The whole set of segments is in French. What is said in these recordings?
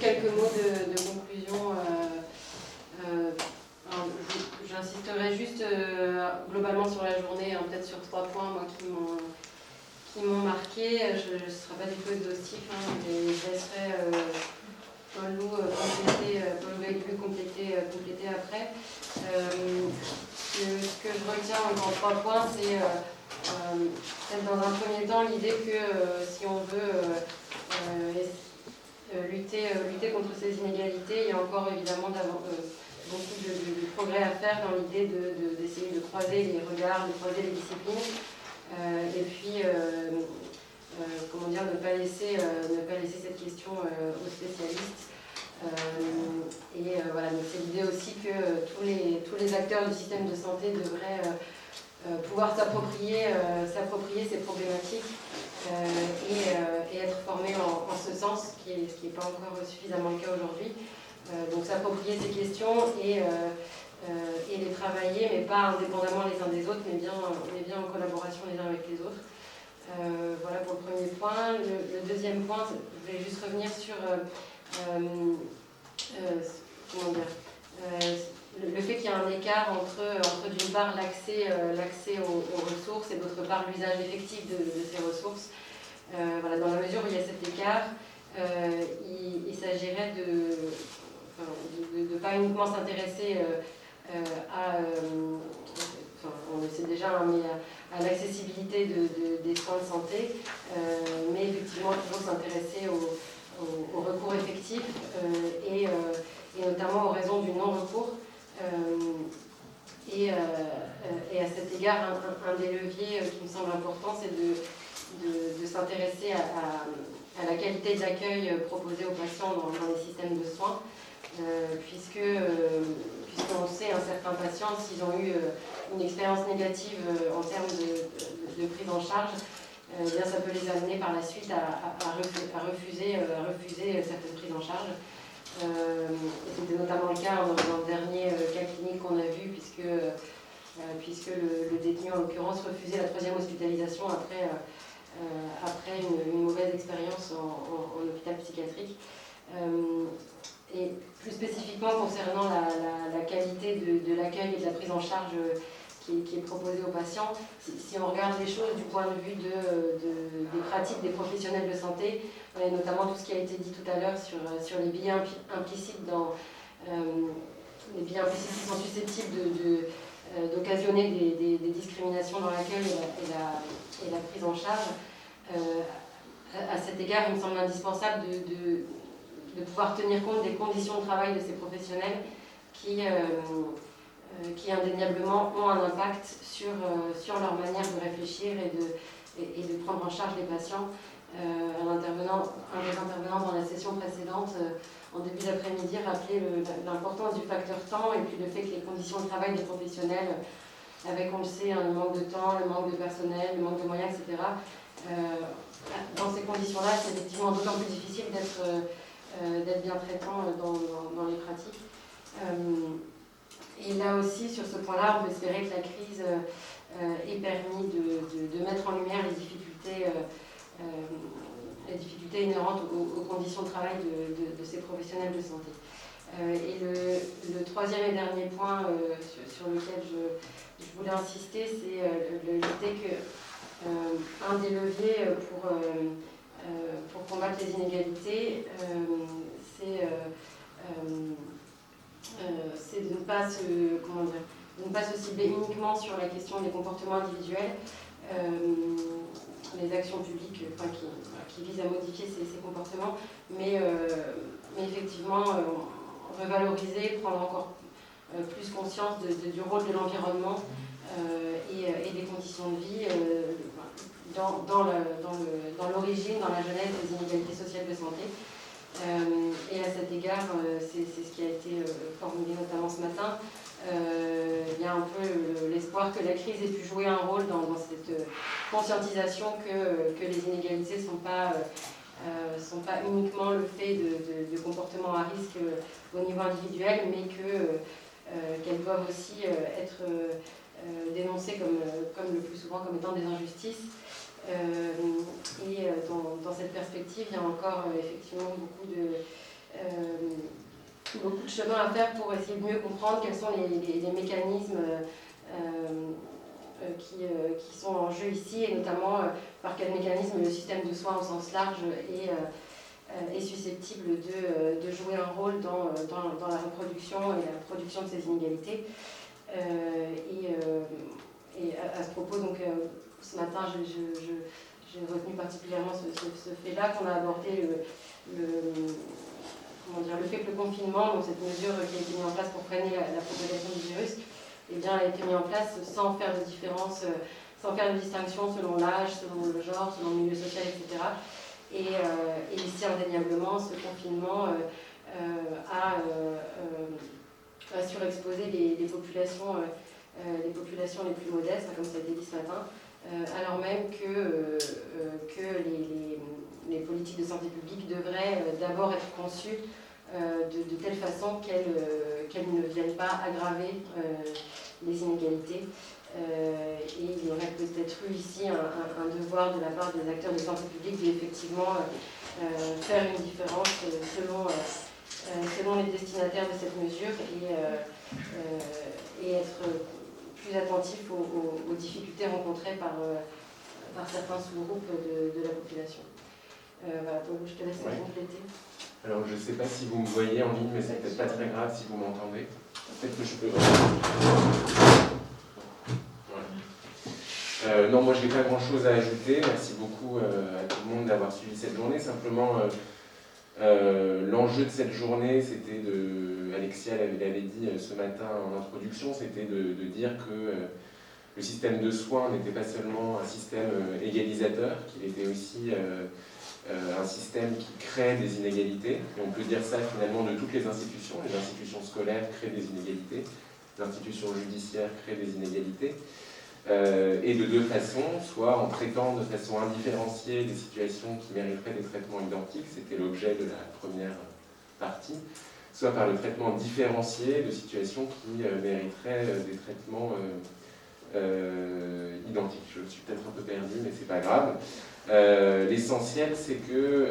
quelques mots de conclusion. J'insisterai juste globalement sur la journée, hein, peut-être sur 3 points moi, qui m'ont marqué. Je ne serai pas du tout exhaustif, hein, mais je laisserai Paul-Lou compléter après. Ce que je retiens en 3 points, c'est peut-être dans un premier temps l'idée que si on veut lutter contre ces inégalités, il y a encore évidemment beaucoup de progrès à faire dans l'idée d'essayer de croiser les regards, de croiser les disciplines, et puis comment dire, ne pas laisser cette question aux spécialistes. Voilà, donc c'est l'idée aussi que tous les acteurs du système de santé devraient pouvoir s'approprier ces problématiques et être formés en ce sens, ce qui n'est pas encore suffisamment le cas aujourd'hui. Donc s'approprier ces questions et les travailler, mais pas indépendamment les uns des autres, mais bien en collaboration les uns avec les autres. Voilà pour le premier point. Le deuxième point, je voulais juste revenir sur le fait qu'il y a un écart entre d'une part l'accès aux ressources et d'autre part l'usage effectif de ces ressources. Voilà, dans la mesure où il y a cet écart, il s'agirait de ne pas uniquement s'intéresser on le sait déjà, hein, mais à l'accessibilité des soins de santé, mais effectivement toujours s'intéresser au recours effectif et notamment aux raisons du non-recours. Et à cet égard, un des leviers qui me semble important, c'est de s'intéresser à la qualité de l'accueil proposé aux patients dans les systèmes de soins, puisqu'on sait un certain patient, s'ils ont eu une expérience négative en termes de prise en charge, bien ça peut les amener par la suite à refuser certaines prises en charge. C'était notamment le cas dans le dernier cas clinique qu'on a vu, puisque le détenu en l'occurrence refusait la 3e hospitalisation après une mauvaise expérience en hôpital psychiatrique. Et plus spécifiquement concernant la qualité de l'accueil et de la prise en charge qui est proposée aux patients, si on regarde les choses du point de vue des pratiques des professionnels de santé, et notamment tout ce qui a été dit tout à l'heure sur les biais implicites les biais implicites qui sont susceptibles d'occasionner des discriminations dans l'accueil et la prise en charge. À cet égard, il me semble indispensable de pouvoir tenir compte des conditions de travail de ces professionnels qui indéniablement ont un impact sur leur manière de réfléchir et de prendre en charge les patients. Un des intervenants dans la session précédente, en début d'après-midi, rappelait l'importance du facteur temps et puis le fait que les conditions de travail des professionnels, avec, on le sait, le manque de temps, le manque de personnel, le manque de moyens, etc., dans ces conditions-là, c'est effectivement d'autant plus difficile d'être bien traitant dans les pratiques. Et là aussi, sur ce point-là, on peut espérer que la crise ait permis de mettre en lumière les difficultés inhérentes aux conditions de travail de ces professionnels de santé. Et le troisième et dernier point sur lequel je voulais insister, c'est l'idée que un des leviers pour combattre les inégalités, c'est de ne pas se cibler uniquement sur la question des comportements individuels, les actions publiques qui visent à modifier ces comportements, mais effectivement revaloriser, prendre encore plus conscience du rôle de l'environnement et des conditions de vie dans l'origine, dans la genèse des inégalités sociales de santé. Et à cet égard, c'est ce qui a été formulé notamment ce matin, il y a un peu l'espoir que la crise ait pu jouer un rôle dans cette conscientisation que les inégalités ne sont pas uniquement le fait de comportements à risque au niveau individuel, mais qu'elles doivent aussi être dénoncées comme le plus souvent comme étant des injustices. Dans cette perspective, il y a encore effectivement beaucoup beaucoup de chemin à faire pour essayer de mieux comprendre quels sont les mécanismes qui sont en jeu ici, et notamment par quel mécanisme le système de soins au sens large est susceptible de jouer un rôle dans la reproduction et la production de ces inégalités. Et à ce propos, donc, ce matin, j'ai retenu particulièrement ce fait-là, qu'on a abordé le fait que le confinement, donc cette mesure qui a été mise en place pour freiner la propagation du virus, eh bien, a été mise en place sans faire de différence, sans faire de distinction selon l'âge, selon le genre, selon le milieu social, etc. Et ici, indéniablement, ce confinement a surexposé les populations les plus modestes, comme ça a été dit ce matin, alors même que les politiques de santé publique devraient d'abord être conçues de telle façon qu'elles ne viennent pas aggraver les inégalités. Et il y aurait peut-être eu ici un devoir de la part des acteurs de santé publique d'effectivement faire une différence selon les destinataires de cette mesure et être plus attentif aux difficultés rencontrées par certains sous-groupes de la population. Voilà, donc je te laisse compléter. Alors je ne sais pas si vous me voyez en ligne, mais c'est peut-être pas très grave si vous m'entendez. Peut-être que je peux... non, moi je n'ai pas grand-chose à ajouter. Merci beaucoup à tout le monde d'avoir suivi cette journée. Simplement, l'enjeu de cette journée, c'était Alexia l'avait dit ce matin en introduction, c'était de dire que le système de soins n'était pas seulement un système égalisateur, qu'il était aussi un système qui crée des inégalités. Et on peut dire ça finalement de toutes les institutions. Les institutions scolaires créent des inégalités, les institutions judiciaires créent des inégalités. Et de deux façons, soit en traitant de façon indifférenciée des situations qui mériteraient des traitements identiques, c'était l'objet de la première partie, soit par le traitement différencié de situations qui mériteraient des traitements identiques. Je suis peut-être un peu perdu, mais c'est pas grave. L'essentiel, c'est que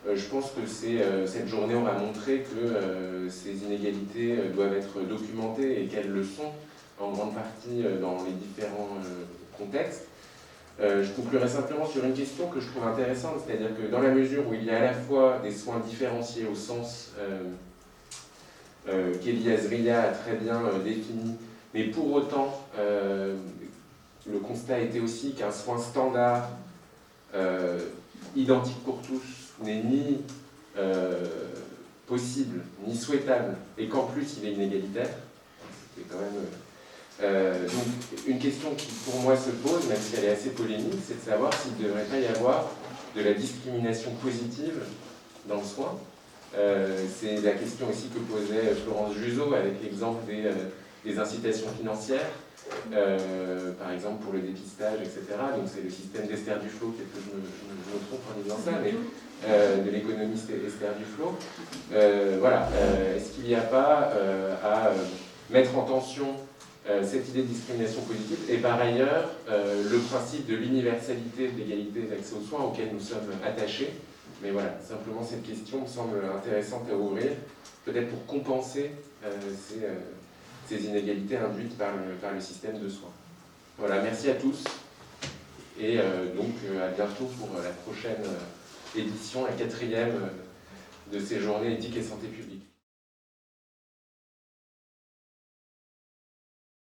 je pense que cette journée aura montré que ces inégalités doivent être documentées et qu'elles le sont en grande partie dans les différents contextes. Je conclurai simplement sur une question que je trouve intéressante, c'est-à-dire que dans la mesure où il y a à la fois des soins différenciés au sens qu'Elie Azria a très bien défini, mais pour autant, le constat était aussi qu'un soin standard, identique pour tous, n'est ni possible, ni souhaitable, et qu'en plus il est inégalitaire. C'est quand même... donc une question qui pour moi se pose, même si elle est assez polémique, c'est de savoir s'il ne devrait pas y avoir de la discrimination positive dans le soin. C'est la question aussi que posait Florence Juseau avec l'exemple des incitations financières, par exemple pour le dépistage, etc. Donc c'est le système d'Esther Duflo, peut-être que je me trompe en disant ça, mais de l'économiste Esther Duflo. Voilà, est-ce qu'il n'y a pas à mettre en tension cette idée de discrimination positive et par ailleurs le principe de l'universalité de l'égalité d'accès aux soins auquel nous sommes attachés. Mais voilà, simplement cette question me semble intéressante à ouvrir, peut-être pour compenser ces inégalités induites par le système de soins. Voilà, merci à tous et donc à bientôt pour la prochaine édition, la 4e de ces journées éthique et santé publique.